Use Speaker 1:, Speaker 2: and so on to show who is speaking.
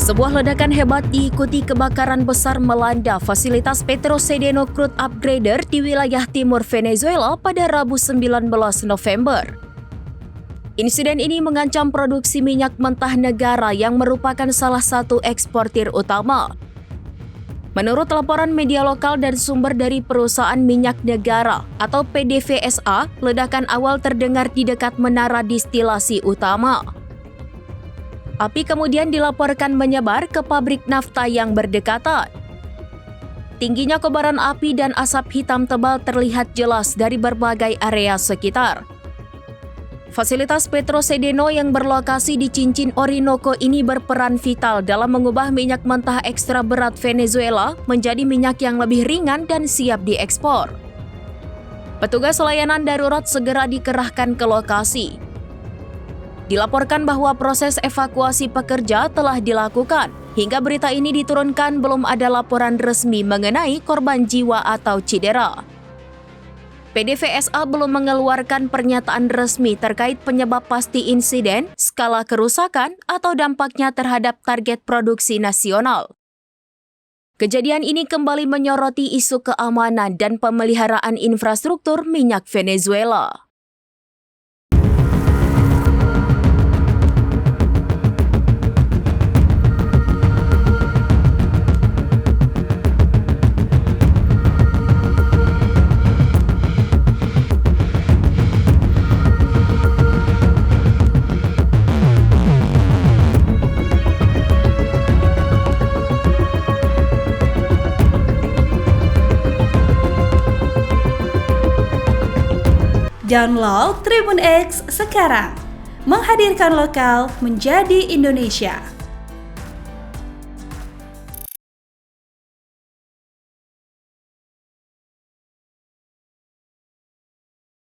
Speaker 1: Sebuah ledakan hebat diikuti kebakaran besar melanda fasilitas Petrosedeno Crude Upgrader di wilayah timur Venezuela pada Rabu 19 November. Insiden ini mengancam produksi minyak mentah negara yang merupakan salah satu eksportir utama. Menurut laporan media lokal dan sumber dari perusahaan minyak negara atau PDVSA, ledakan awal terdengar di dekat menara distilasi utama. Api kemudian dilaporkan menyebar ke pabrik nafta yang berdekatan. Tingginya kobaran api dan asap hitam tebal terlihat jelas dari berbagai area sekitar. Fasilitas Petrosedeno yang berlokasi di cincin Orinoco ini berperan vital dalam mengubah minyak mentah ekstra berat Venezuela menjadi minyak yang lebih ringan dan siap diekspor. Petugas layanan darurat segera dikerahkan ke lokasi. Dilaporkan bahwa proses evakuasi pekerja telah dilakukan. Hingga berita ini diturunkan belum ada laporan resmi mengenai korban jiwa atau cedera. PDVSA belum mengeluarkan pernyataan resmi terkait penyebab pasti insiden, skala kerusakan, atau dampaknya terhadap target produksi nasional. Kejadian ini kembali menyoroti isu keamanan dan pemeliharaan infrastruktur minyak Venezuela.
Speaker 2: Download Tribun X sekarang, menghadirkan lokal menjadi Indonesia.